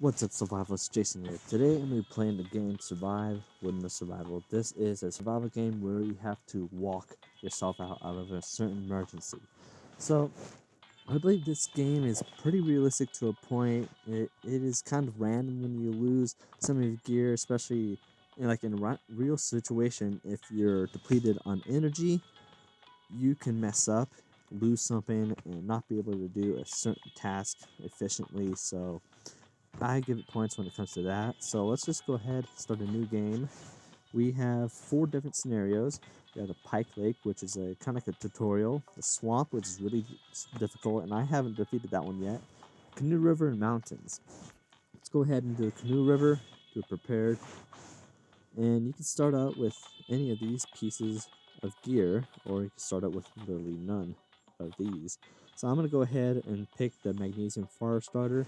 What's up, Survivalist? Jason here. Today I'm going to be playing the game Survive Wilderness Survival. This is a survival game where you have to walk yourself out of a certain emergency. So, I believe this game is pretty realistic to a point. It is kind of random when you lose some of your gear, especially in a real situation. If you're depleted on energy, you can mess up, lose something, and not be able to do a certain task efficiently. So, I give it points when it comes to that. So let's just go ahead and start a new game. We have 4 different scenarios. We have the Pike Lake, which is a kind of like a tutorial. The Swamp, which is really difficult, and I haven't defeated that one yet. Canoe River and Mountains. Let's go ahead and do the Canoe River, do it prepared. And you can start out with any of these pieces of gear, or you can start out with literally none of these. So I'm going to go ahead and pick the Magnesium Fire Starter.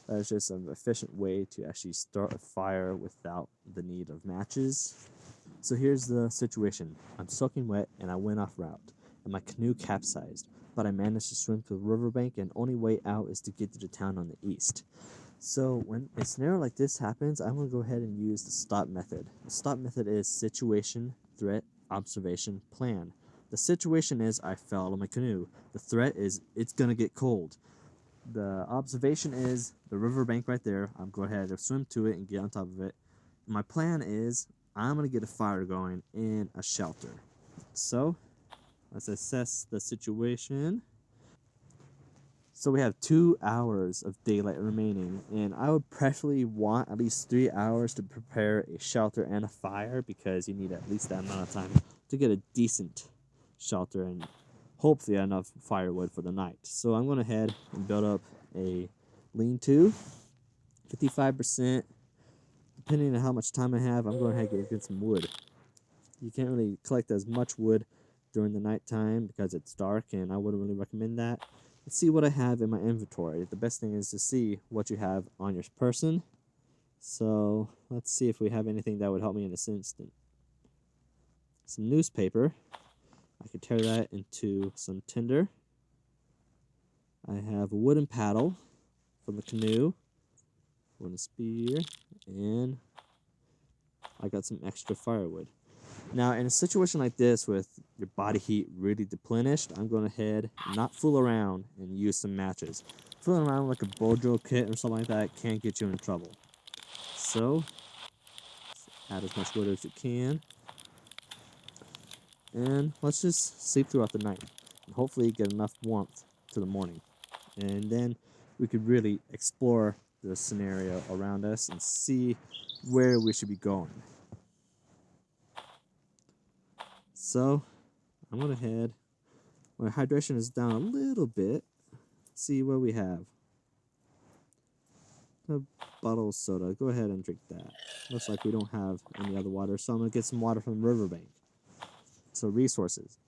That is just an efficient way to actually start a fire without the need of matches. So here's the situation. I'm soaking wet and I went off route, and my canoe capsized, but I managed to swim to the riverbank, and only way out is to get to the town on the east. So when a scenario like this happens, I'm going to go ahead and use the stop method. The stop method is situation, threat, observation, plan. The situation is I fell out of my canoe. The threat is it's going to get cold. The observation is the riverbank right there. I'm going to go ahead and swim to it and get on top of it. My plan is I'm going to get a fire going in a shelter. So let's assess the situation. So we have 2 hours of daylight remaining, and I would preferably want at least 3 hours to prepare a shelter and a fire, because you need at least that amount of time to get a decent shelter and hopefully enough firewood for the night. So I'm going to head and build up a lean-to, 55%. Depending on how much time I have, I'm going to get some wood. You can't really collect as much wood during the nighttime because it's dark, and I wouldn't really recommend that. Let's see what I have in my inventory. The best thing is to see what you have on your person. So let's see if we have anything that would help me in this instant. Some newspaper. I could tear that into some tinder. I have a wooden paddle from the canoe, wooden spear, and I got some extra firewood. Now, in a situation like this with your body heat really depleted, I'm going ahead and not fool around and use some matches. Fooling around like a bow drill kit or something like that can't get you in trouble. So, add as much wood as you can. And let's just sleep throughout the night and hopefully get enough warmth to the morning. And then we could really explore the scenario around us and see where we should be going. So, I'm going to head. My hydration is down a little bit. Let's see what we have. A bottle of soda. Go ahead and drink that. Looks like we don't have any other water, so I'm going to get some water from the riverbank. So, resources.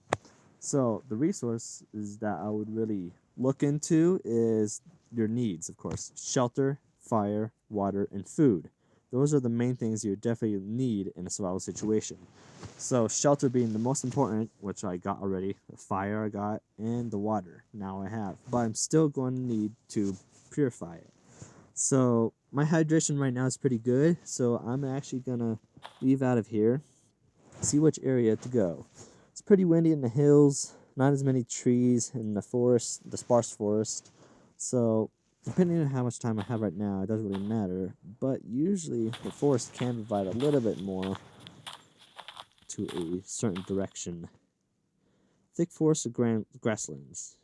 So, the resources that I would really look into is your needs, of course. Shelter, fire, water, and food. Those are the main things you definitely need in a survival situation. So shelter being the most important, which I got already. The fire I got, and the water now I have. But I'm still going to need to purify it. So my hydration right now is pretty good. So I'm actually going to leave out of here, see which area to go. It's pretty windy in the hills, not as many trees in the forest, the sparse forest. So depending on how much time I have right now, it doesn't really matter. But usually the forest can provide a little bit more to a certain direction. Thick forest of grasslands.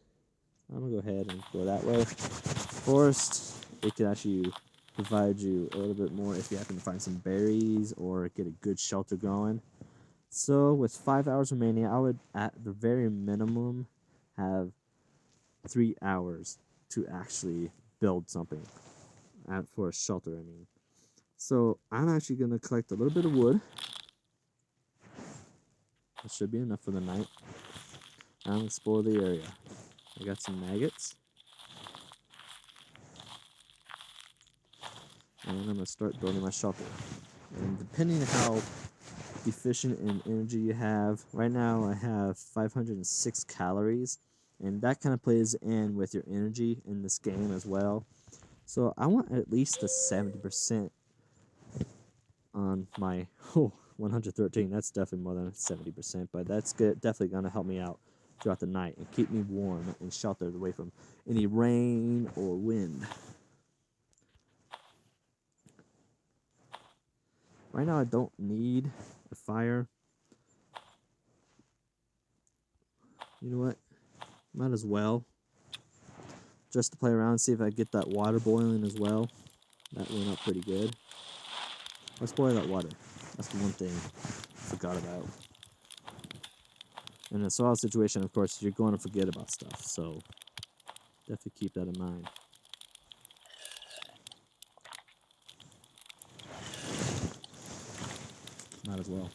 I'm going to go ahead and go that way. Forest, it can actually provide you a little bit more if you happen to find some berries or get a good shelter going. So with 5 hours remaining, I would at the very minimum have 3 hours to actually build something for a shelter, I mean. So I'm actually going to collect a little bit of wood. That should be enough for the night. And explore the area. I got some maggots. And I'm going to start building my shelter. And depending on how efficient in energy you have, right now I have 506 calories. And that kind of plays in with your energy in this game as well. So I want at least a 70% on my 113. That's definitely more than 70%, but that's good, definitely going to help me out throughout the night and keep me warm and sheltered away from any rain or wind. Right now I don't need a fire. You know what? Might as well. Just to play around and see if I get that water boiling as well. That went up pretty good. Let's boil that water. That's the one thing I forgot about. In a survival situation, of course, you're going to forget about stuff, so definitely keep that in mind. Might as well.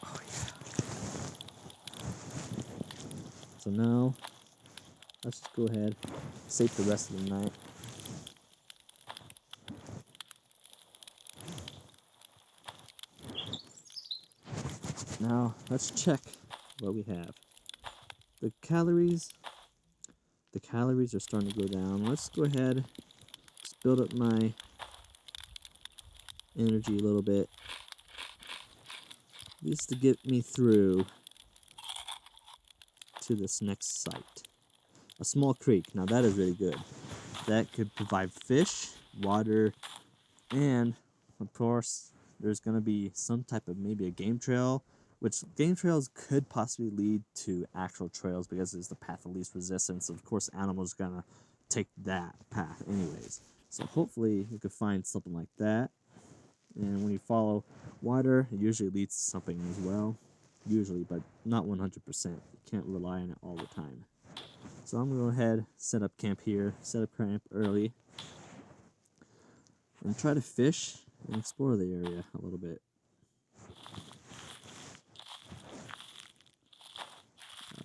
Oh, yeah. So now, let's just go ahead, save the rest of the night. Now, let's check what we have. The calories are starting to go down. Let's go ahead, just build up my energy a little bit. Just to get me through to this next site. A small creek. Now that is really good. That could provide fish, water, and of course there's going to be some type of maybe a game trail, which game trails could possibly lead to actual trails because it's the path of least resistance. Of course animals are going to take that path anyways. So hopefully you could find something like that. And when you follow water, it usually leads to something as well. Usually, but not 100%. You can't rely on it all the time. So I'm going to go ahead, set up camp here, set up camp early, and try to fish and explore the area a little bit.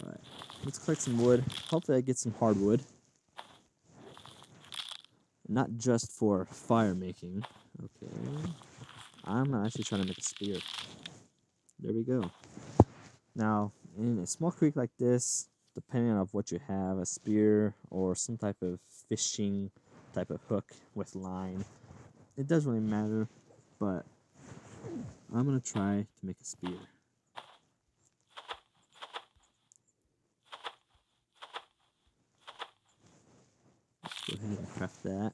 Alright, let's collect some wood. Hopefully I get some hardwood. Not just for fire making. Okay. I'm actually trying to make a spear. There we go. Now, in a small creek like this, depending on what you have, a spear or some type of fishing type of hook with line, it doesn't really matter, but I'm going to try to make a spear. Let's go ahead and craft that.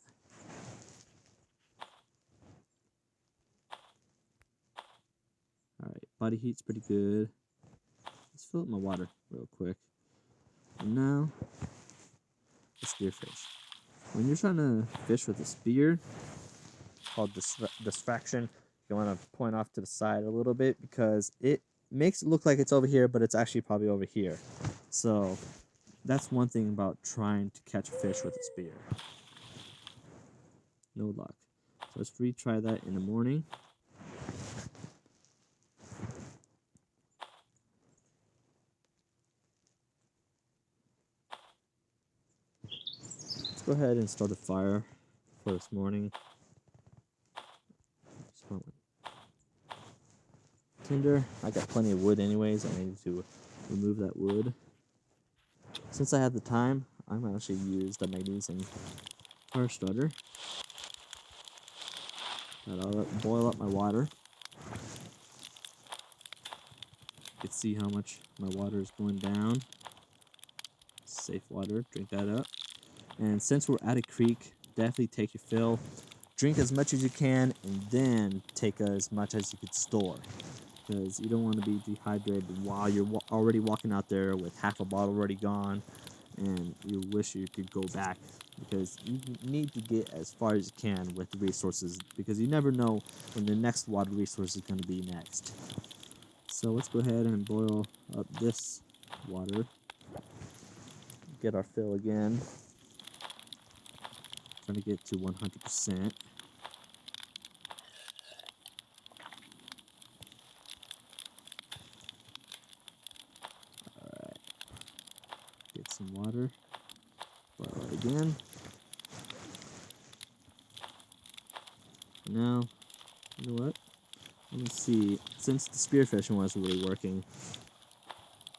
Alright, body heat's pretty good. Let's fill up my water real quick. And now, the spear fish. When you're trying to fish with a spear, called distraction, you want to point off to the side a little bit because it makes it look like it's over here, but it's actually probably over here. So that's one thing about trying to catch a fish with a spear. No luck. So let's retry that in the morning. Let's go ahead and start a fire for this morning. Tinder. I got plenty of wood anyways. I need to remove that wood. Since I have the time, I'm going to actually use the magnesium fire starter. I'll boil up my water. You can see how much my water is going down. Safe water, drink that up. And since we're at a creek, definitely take your fill. Drink as much as you can, and then take as much as you could store. Because you don't want to be dehydrated while you're already walking out there with half a bottle already gone, and you wish you could go back, because you need to get as far as you can with the resources, because you never know when the next water resource is going to be next. So let's go ahead and boil up this water. Get our fill again. Trying to get to 100%. Alright. Get some water. Boil it again. Now, you know what? Let me see. Since the spearfishing wasn't really working,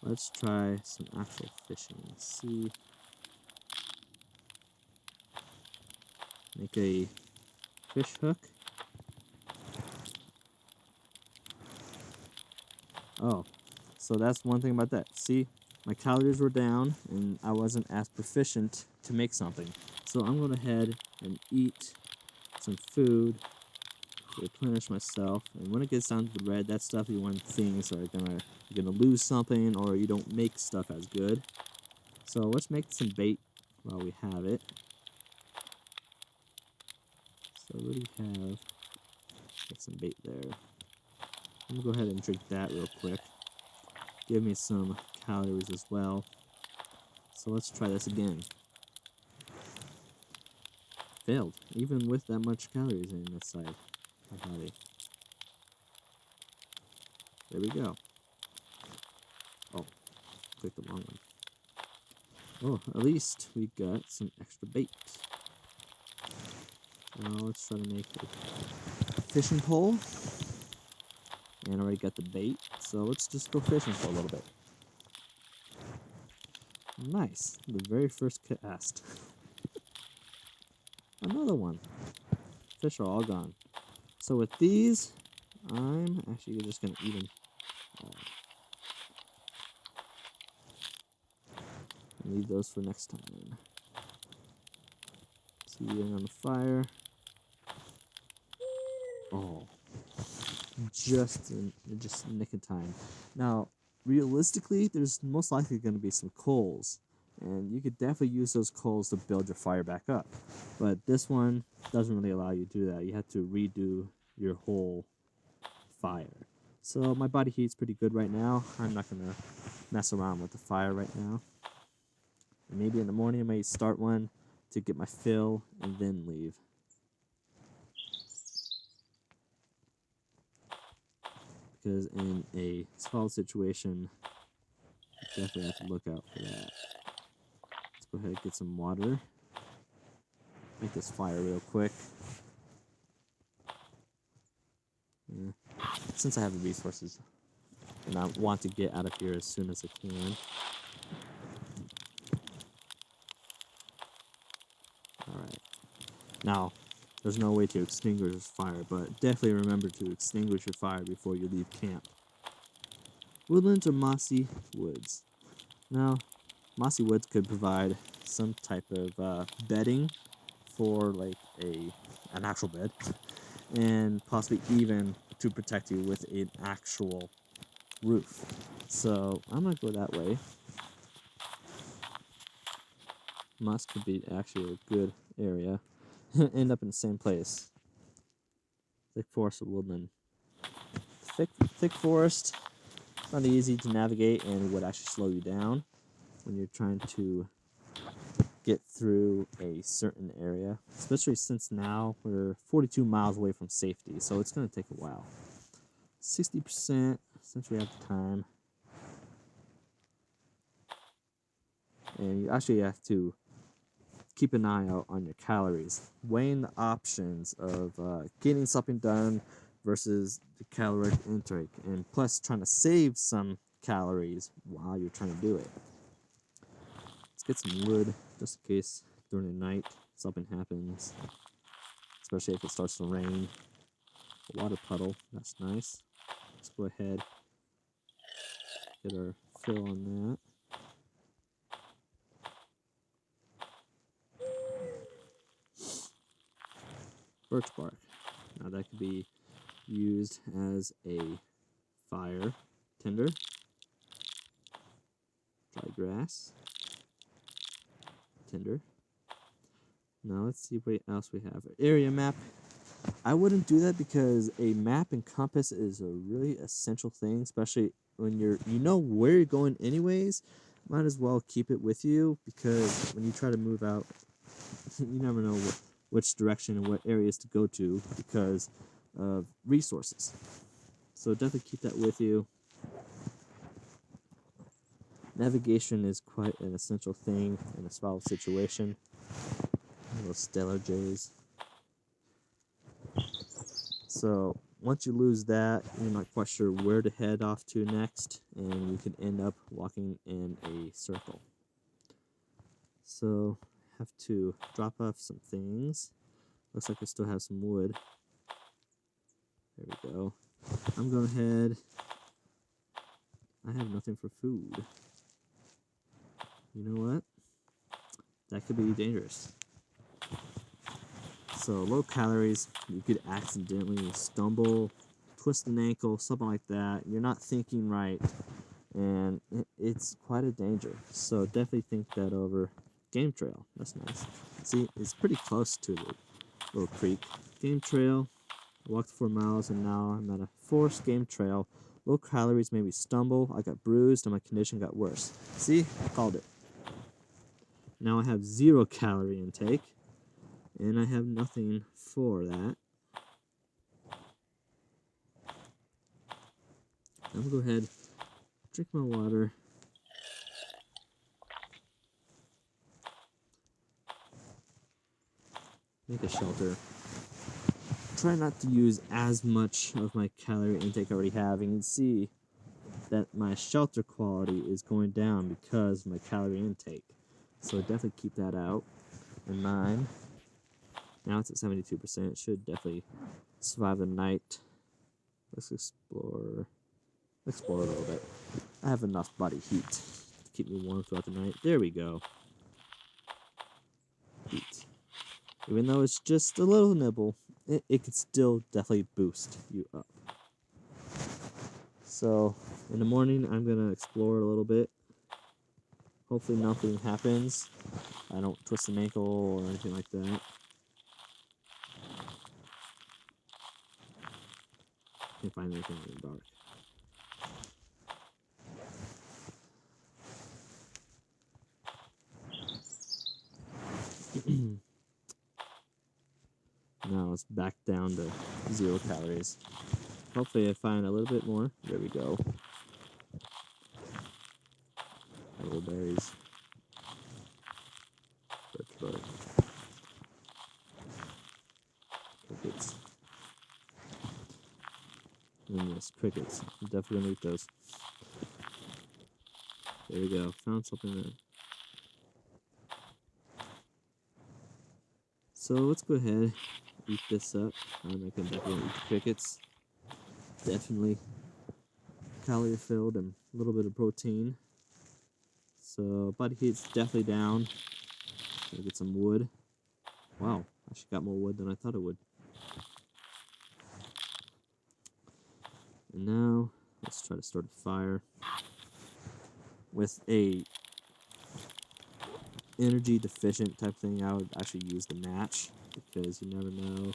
let's try some actual fishing. Let's see. make a fish hook. Oh, so that's one thing about that. See, my calories were down and I wasn't as proficient to make something. So I'm going to head and eat some food to replenish myself. And when it gets down to the red, that's definitely when things are you're gonna lose something or you don't make stuff as good. So let's make some bait while we have it. So what do we have? Get some bait there. I'm gonna go ahead and drink that real quick. Give me some calories as well. So let's try this again. Failed, even with that much calories in this side of my body. There we go. Oh, clicked the wrong one. Oh, at least we got some extra bait. Now let's try to make a fishing pole. And I already got the bait, so let's just go fishing for a little bit. Nice, the very first cast. Another one. Fish are all gone. So with these, I'm actually just gonna eat them all. Leave those for next time. See you on the fire. Oh, just in nick of time. Now, realistically, there's most likely going to be some coals, and you could definitely use those coals to build your fire back up. But this one doesn't really allow you to do that. You have to redo your whole fire. So my body heat's pretty good right now. I'm not going to mess around with the fire right now. Maybe in the morning I might start one to get my fill and then leave. Because in a small situation, you definitely have to look out for that. Let's go ahead and get some water. Make this fire real quick. Yeah. Since I have the resources, and I want to get out of here as soon as I can. Alright. Now, there's no way to extinguish this fire, but definitely remember to extinguish your fire before you leave camp. Woodlands or mossy woods. Now, mossy woods could provide some type of bedding for like an actual bed, and possibly even to protect you with an actual roof. So I'm gonna go that way. Moss could be actually a good area. End up in the same place. Thick forest or woodland. Thick forest, not easy to navigate and would actually slow you down when you're trying to get through a certain area, especially since now we're 42 miles away from safety, so it's going to take a while. 60% since we have the time, and you actually have to keep an eye out on your calories, weighing the options of getting something done versus the caloric intake, and plus trying to save some calories while you're trying to do it. Let's get some wood just in case during the night something happens, especially if it starts to rain. A water puddle, that's nice. Let's go ahead, get our fill on that. Birch bark. Now that could be used as a fire tinder. Dry grass. Tinder. Now let's see what else we have. Area map. I wouldn't do that because a map and compass is a really essential thing, especially when you know where you're going anyways. Might as well keep it with you, because when you try to move out, you never know which direction and what areas to go to because of resources. So definitely keep that with you. Navigation is quite an essential thing in a survival situation. Little stellar jays. So once you lose that, you're not quite sure where to head off to next, and you could end up walking in a circle. So have to drop off some things. Looks like I still have some wood. There we go. I'm going ahead. I have nothing for food. You know what? That could be dangerous. So low calories, you could accidentally stumble, twist an ankle, something like that. You're not thinking right, and it's quite a danger. So definitely think that over. Game trail, that's nice. See, it's pretty close to the little creek. Game trail, I walked 4 miles and now I'm at a forest game trail. Low calories made me stumble, I got bruised, and my condition got worse. See, I called it. Now I have 0 calorie intake, and I have nothing for that. I'm gonna go ahead, drink my water. Make a shelter. Try not to use as much of my calorie intake I already have. You can see that my shelter quality is going down because of my calorie intake. So definitely keep that out in mind. Now it's at 72%. It should definitely survive the night. Let's explore a little bit. I have enough body heat to keep me warm throughout the night. There we go. Heat. Even though it's just a little nibble, it could still definitely boost you up. So in the morning, I'm going to explore a little bit. Hopefully nothing happens. I don't twist an ankle or anything like that. Can't find anything in the dark. Now it's back down to 0 calories. Hopefully I find a little bit more. There we go. Little berries. Birch bark. Crickets. And yes, crickets. I'm definitely gonna eat those. There we go. Found something there. So let's go ahead, eat this up. I can definitely eat the crickets. Definitely calorie filled and a little bit of protein. So body heat's definitely down. Gonna get some wood. Wow, I actually got more wood than I thought it would. And now let's try to start a fire with a energy deficient type thing. I would actually use the match because you never know,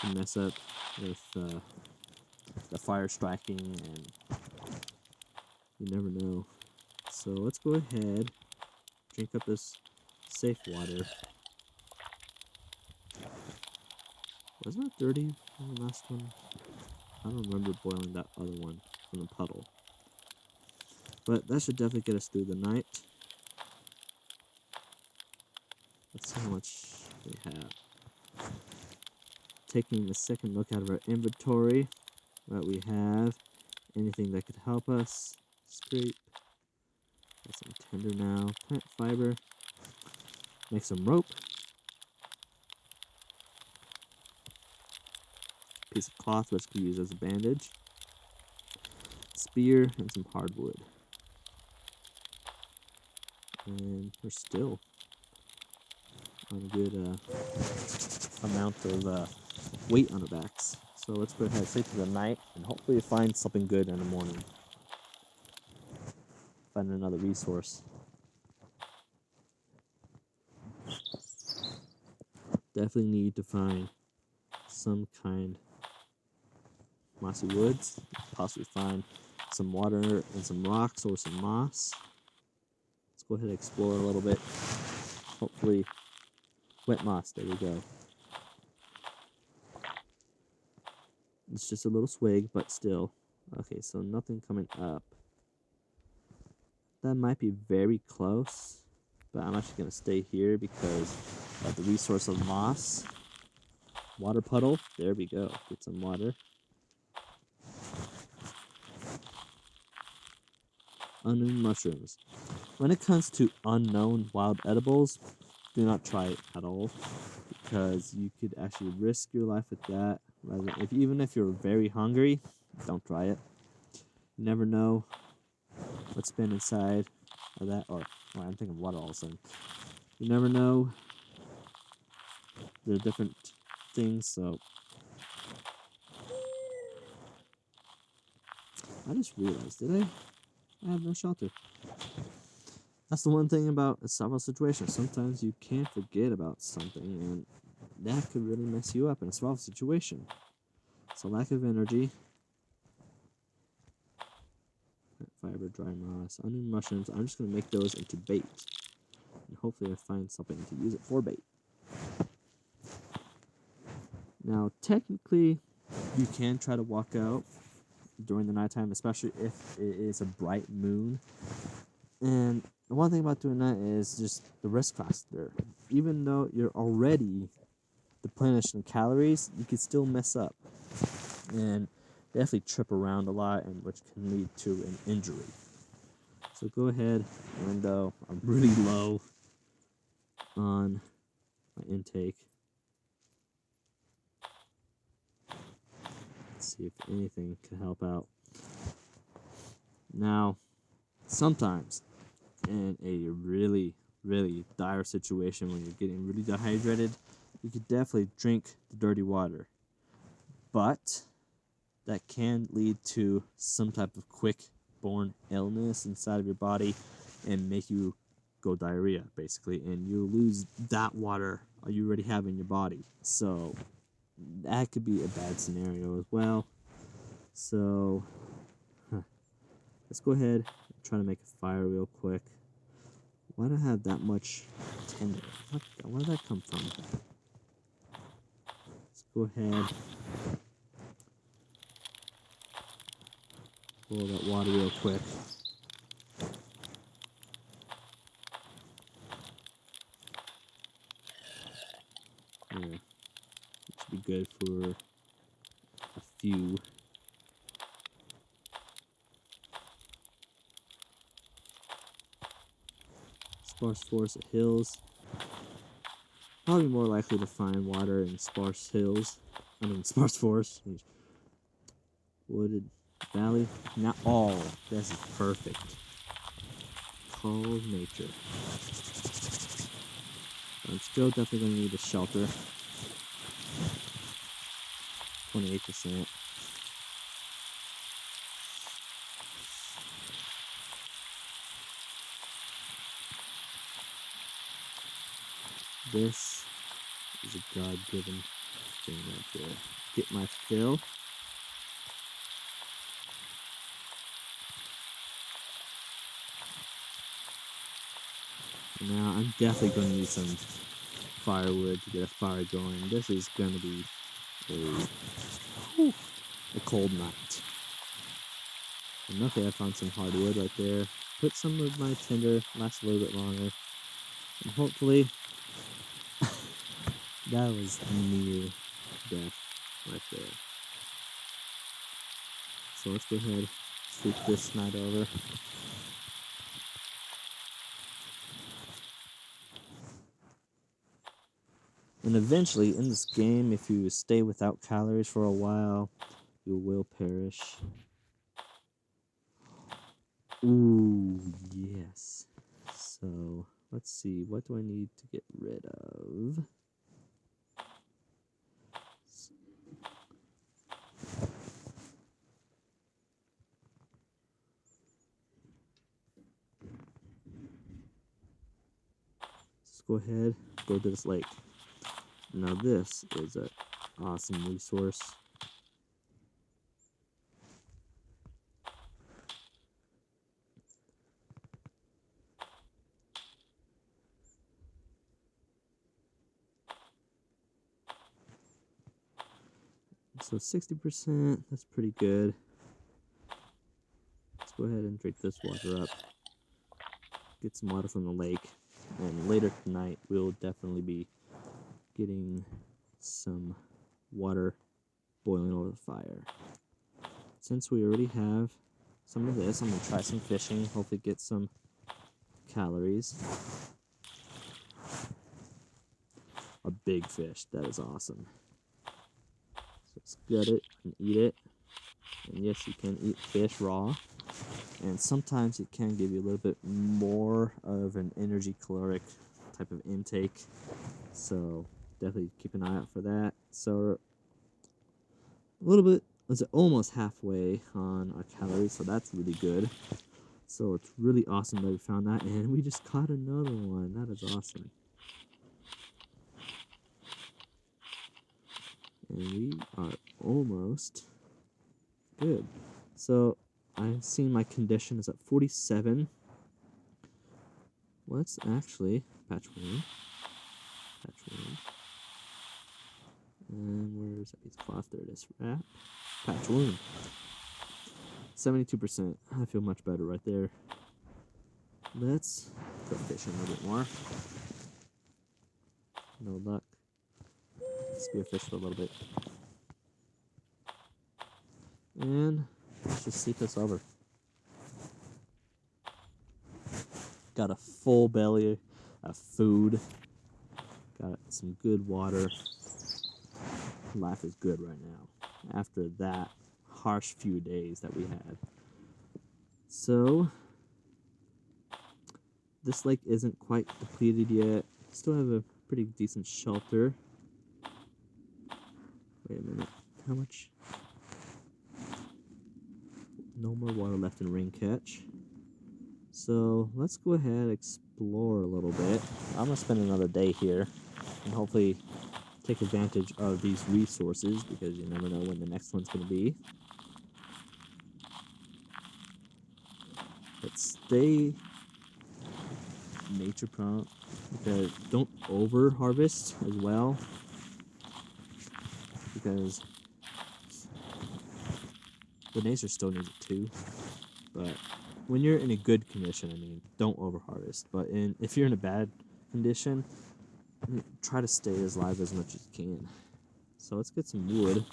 you mess up with the fire striking, and you never know. So let's go ahead, drink up this safe water. Wasn't it dirty from the last one? I don't remember boiling that other one from the puddle. But that should definitely get us through the night. Let's see how much we have. Taking a second look out of our inventory, what we have, anything that could help us. Scrape. Got some tinder now. Plant fiber. Make some rope. Piece of cloth which could use as a bandage. Spear and some hardwood. And we're still on a good amount of weight on our backs. So let's go ahead and sleep through the night and hopefully find something good in the morning. Find another resource. Definitely need to find some kind of mossy woods. Possibly find some water and some rocks or some moss. Let's go ahead and explore a little bit. Hopefully, wet moss. There we go. It's just a little swig, but still. Okay, so nothing coming up. That might be very close, but I'm actually going to stay here because of the resource of moss. Water puddle. There we go. Get some water. Unknown mushrooms. When it comes to unknown wild edibles, do not try it at all because you could actually risk your life with that. Rather than, even if you're very hungry, don't try it. You never know what's been inside of that. Or I'm thinking of water all of a sudden. You never know. There are different things, so I just realized, did I have no shelter. That's the one thing about a survival situation. Sometimes you can't forget about something, and that could really mess you up in a survival situation. So lack of energy, fiber, dry moss, onion mushrooms. I'm just going to make those into bait. And hopefully I find something to use it for bait. Now, technically, you can try to walk out during the nighttime, especially if it is a bright moon. And the one thing about doing that is just the risk factor. Even though you're already deplenished in calories, you could still mess up and definitely trip around a lot, and which can lead to an injury. So go ahead, and I'm really low on my intake. Let's see if anything can help out. Now, sometimes in a really, really dire situation when you're getting really dehydrated, you could definitely drink the dirty water. But that can lead to some type of quick-born illness inside of your body and make you go diarrhea, basically, and you lose that water you already have in your body. So that could be a bad scenario as well. So let's go ahead and try to make a fire real quick. Why do I have that much tinder? Where did that come from? Let's go ahead. Boil that water real quick. Yeah, it should be good for a few. Sparse forest hills. Probably more likely to find water in sparse hills. Sparse forest. Wooded valley. Not all. This is perfect. Cold nature. I'm still definitely going to need a shelter. 28%. This is a God-given thing right there. Get my fill. Now I'm definitely going to need some firewood to get a fire going. This is going to be a cold night. And luckily I found some hardwood right there. Put some of my tinder, last a little bit longer. And hopefully that was near death right there. So let's go ahead, sweep this night over. And eventually in this game, if you stay without calories for a while, you will perish. Ooh, yes. So let's see, what do I need to get rid of? Let's go ahead, go to this lake. Now this is an awesome resource. So 60%, that's pretty good. Let's go ahead and drink this water up. Get some water from the lake. And later tonight, we'll definitely be getting some water boiling over the fire. Since we already have some of this, I'm going to try some fishing, hopefully get some calories. a big fish. That is awesome. So let's gut it and eat it. And yes, you can eat fish raw. And sometimes it can give you a little bit more of an energy caloric type of intake. So definitely keep an eye out for that. So a little bit, it's almost halfway on our calories, so that's really good. So it's really awesome that we found that, and we just caught another one. That is awesome. And we are almost good. So I've seen my condition is at 47. Let's actually patch one. And where's that piece of cloth? There it is. Wrap. Patch wound. 72%. I feel much better right there. Let's go fishing a little bit more. No luck. Spearfish for a little bit. And let's just seek this over. Got a full belly of food. Got some good water. Life is good right now after that harsh few days that we had. So this lake isn't quite depleted yet. Still have a pretty decent shelter. Wait a minute. How much? No more water left in ring catch. So let's go ahead and explore a little bit. I'm gonna spend another day here and hopefully take advantage of these resources because you never know when the next one's gonna be. But stay nature prone because don't over harvest as well because the nature still needs it too. But when you're in a good condition, I mean, don't over harvest. But if you're in a bad condition, try to stay as live as much as you can. So let's get some wood.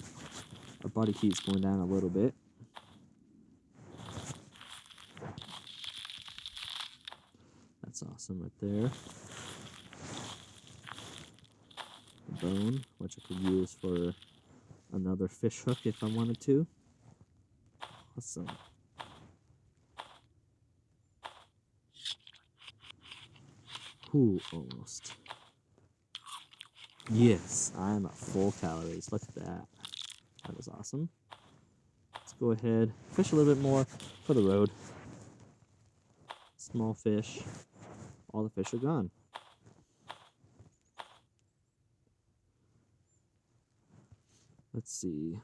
Our body heat's going down a little bit. That's awesome right there. A bone, which I could use for another fish hook if I wanted to. Awesome. Ooh, almost. Yes, I'm at full calories. Look at that. That was awesome. Let's go ahead, fish a little bit more for the road. Small fish. All the fish are gone. Let's see.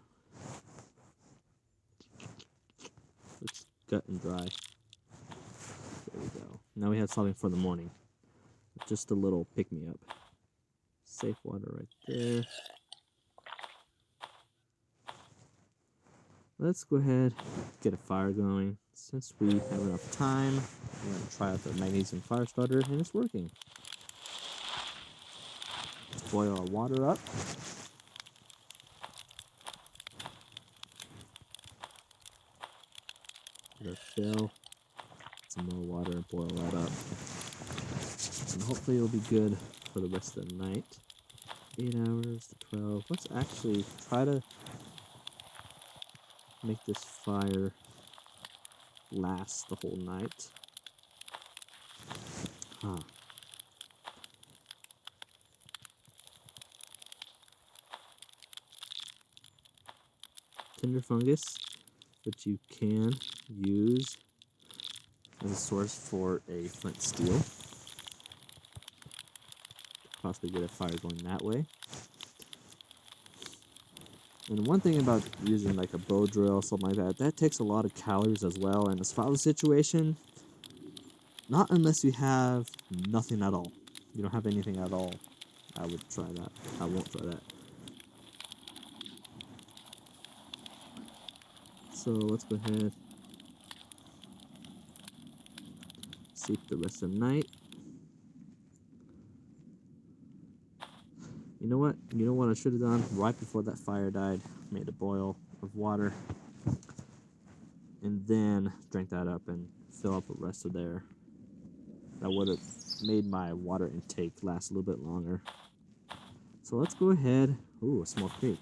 Let's gut and dry. There we go. Now we have something for the morning. Just a little pick-me-up. Safe water right there. Let's go ahead, get a fire going. Since we have enough time, we're going to try out the magnesium fire starter, and it's working. Let's boil our water up. Let it fill. Some more water and boil that up. And hopefully it'll be good for the rest of the night. 8 hours to 12. Let's actually try to make this fire last the whole night. Tinder fungus, which you can use as a source for a flint steel. Possibly get a fire going that way. And one thing about using like a bow drill, something like that, that takes a lot of calories as well. In a survival situation, not unless you have nothing at all. You don't have anything at all. I would try that. I won't try that. So let's go ahead. Sleep the rest of the night. You know what? You know what I should have done right before that fire died? Made a boil of water. And then drank that up and fill up the rest of there. That would have made my water intake last a little bit longer. So let's go ahead. Ooh, a small creek.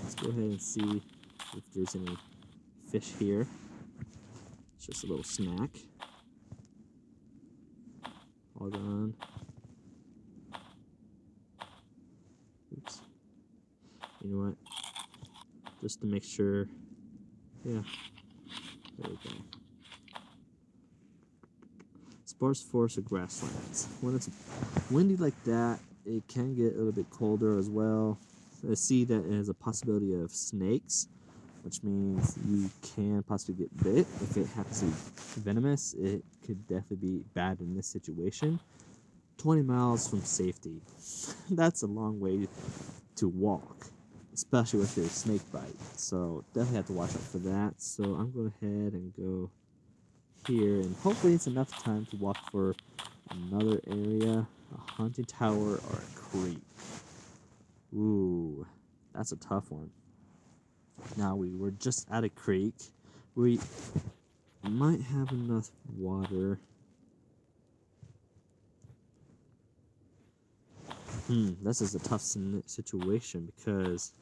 Let's go ahead and see if there's any fish here. It's just a little snack. All gone. Oops. You know what? Just to make sure. Yeah. There we go. Sparse forests or grasslands. When it's windy like that, it can get a little bit colder as well. I see that it has a possibility of snakes, which means you can possibly get bit. If it happens to be venomous, it could definitely be bad in this situation. 20 miles from safety. That's a long way to walk, especially with your snake bite. So definitely have to watch out for that. So I'm going ahead and go here, and hopefully it's enough time to walk for another area, a haunted tower or a creek. Ooh, that's a tough one. Now we were just at a creek. We might have enough water. This is a tough situation because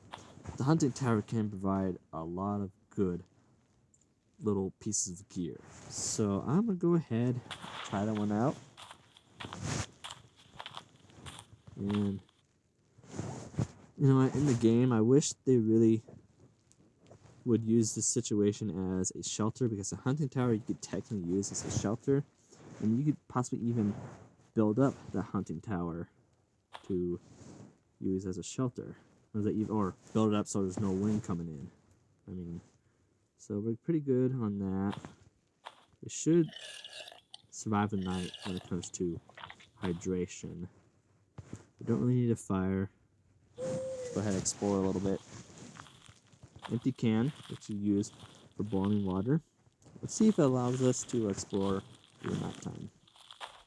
the hunting tower can provide a lot of good little pieces of gear. So I'm gonna go ahead, try that one out. And you know what, in the game, I wish they really would use this situation as a shelter, because a hunting tower you could technically use as a shelter, and you could possibly even build up the hunting tower to use as a shelter, or build it up so there's no wind coming in. I mean, so we're pretty good on that. It should survive the night when it comes to hydration. We don't really need a fire. Go ahead and explore a little bit. Empty can, which you use for boiling water. Let's see if it allows us to explore during nighttime.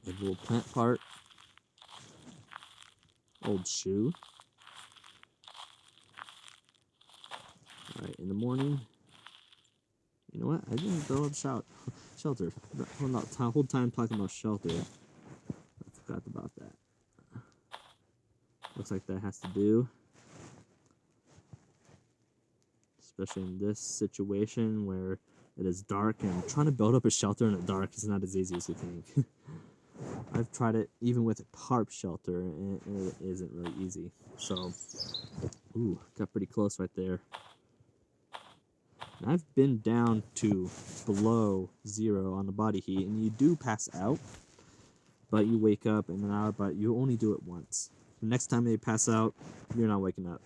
A little plant part. Old shoe. Alright, in the morning. You know what? I didn't build up shelter. Whole time talking about shelter. I forgot about that. Looks like that has to do. Especially in this situation where it is dark, and trying to build up a shelter in the dark is not as easy as you think. I've tried it even with a tarp shelter, and it isn't really easy. So, ooh, got pretty close right there. And I've been down to below 0 on the body heat, and you do pass out, but you wake up in an hour, but you only do it once. The next time you pass out, you're not waking up.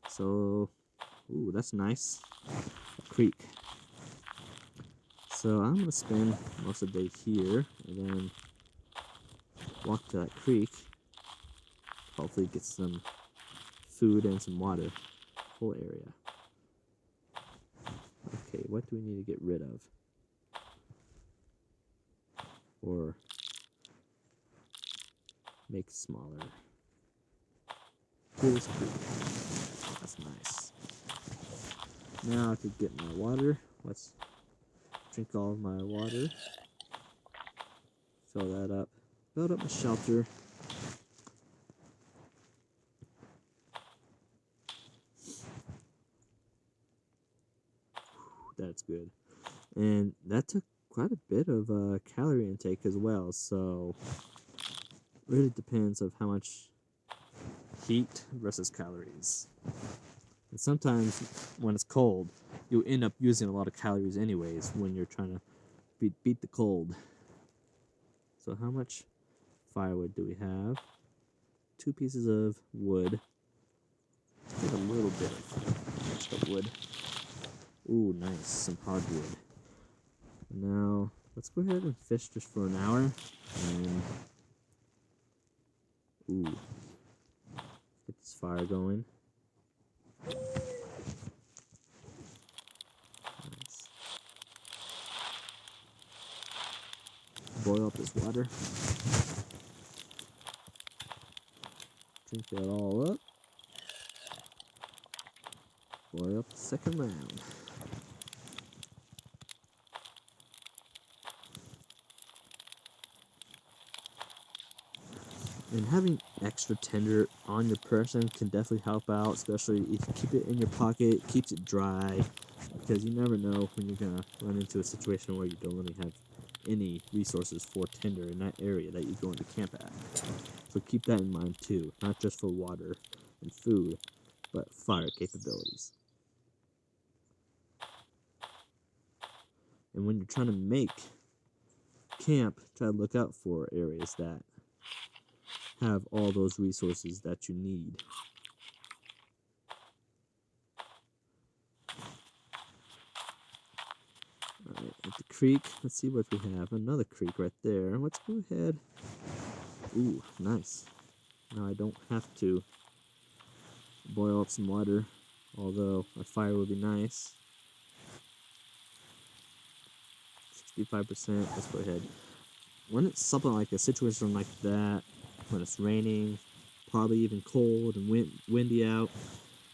So, ooh, that's nice. A creek. So I'm going to spend most of the day here, and then walk to that creek. Hopefully get some food and some water. Whole area. Okay, what do we need to get rid of? Or make smaller. Here's creek. That's nice. Now I could get my water. Let's drink all of my water. Fill that up. Build up my shelter. That's good. And that took quite a bit of calorie intake as well, so really depends of how much heat versus calories. And sometimes when it's cold, you end up using a lot of calories anyways when you're trying to beat the cold. So how much firewood do we have? 2 pieces of wood. I think a little bit of extra wood. Ooh, nice. Some hardwood. Now, let's go ahead and fish just for an hour. And, ooh, get this fire going. Nice. Boil up this water. Drink that all up. Boil up the second round. And having extra tinder on your person can definitely help out, especially if you keep it in your pocket. It keeps it dry, because you never know when you're gonna run into a situation where you don't really have any resources for tinder in that area that you're going to camp at. So keep that in mind too, not just for water and food, but fire capabilities. And when you're trying to make camp, try to look out for areas that have all those resources that you need. Alright, at the creek, let's see what we have. Another creek right there. Let's go ahead. Ooh, nice. Now I don't have to boil up some water, although a fire would be nice. 65%, let's go ahead. When it's something like a situation like that, when it's raining, probably even cold and windy out,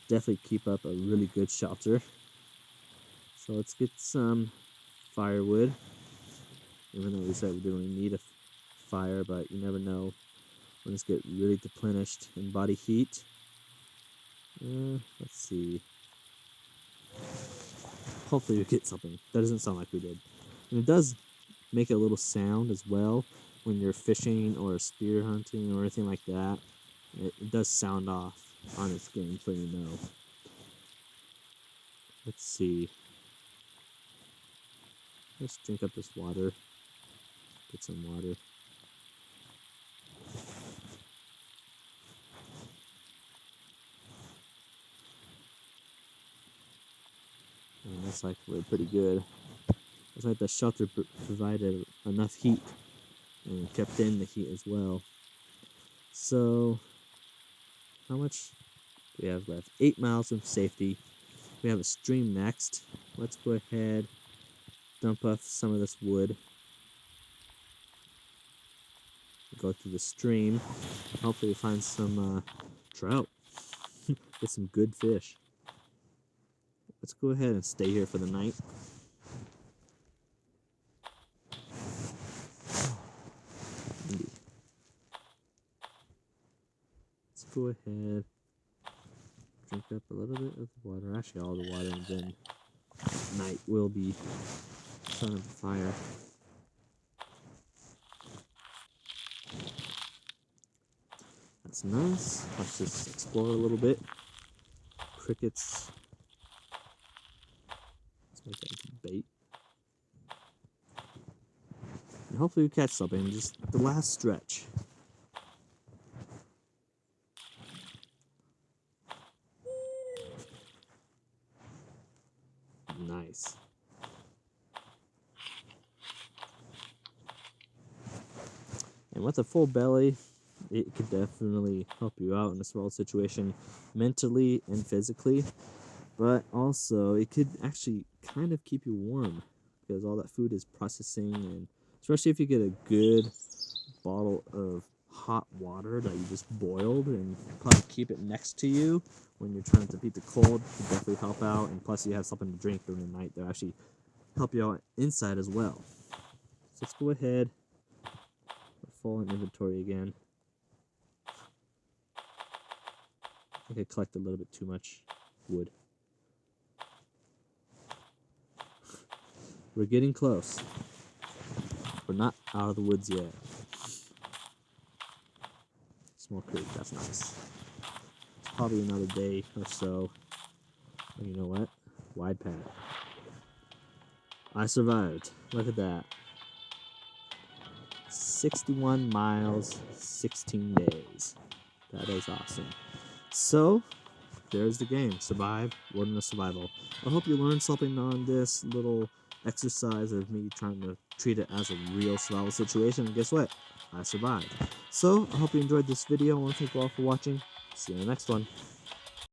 definitely keep up a really good shelter. So let's get some firewood, even though we said we didn't really need a fire, but you never know when it's get really depleted in body heat. Let's see. Hopefully we get something. That doesn't sound like we did. And it does make a little sound as well when you're fishing or spear hunting or anything like that. It does sound off on its game, so you know. Let's see. Let's drink up this water. Get some water. And looks like we're pretty good. Looks like the shelter provided enough heat and kept in the heat as well. So, how much do we have left? 8 miles from safety. We have a stream next. Let's go ahead, dump off some of this wood. Go through the stream. Hopefully we find some trout. Get some good fish. Let's go ahead and stay here for the night. Let's go ahead, drink up a little bit of the water. Actually, all the water, and then night will be starting the fire. That's nice. Let's just explore a little bit. Crickets. Let's make that into bait. And hopefully we catch something. Just the last stretch. Nice. And with a full belly, it could definitely help you out in a small situation, mentally and physically. But also, it could actually kind of keep you warm, because all that food is processing, and especially if you get a good bottle of hot water that you just boiled, and probably keep it next to you when you're trying to beat the cold, could definitely help out. And plus, you have something to drink during the night that actually help you out inside as well. So let's go ahead. We're full in inventory again. I think I collected a little bit too much wood. We're getting close. We're not out of the woods yet. Small creek, that's nice. It's probably another day or so. But you know what? Wide path. I survived. Look at that. 61 miles, 16 days. That is awesome. So, there's the game. Survive, Wilderness Survival. I hope you learned something on this little exercise of me trying to treat it as a real survival situation. And guess what? I survived. So, I hope you enjoyed this video. I want to thank you all for watching. See you in the next one.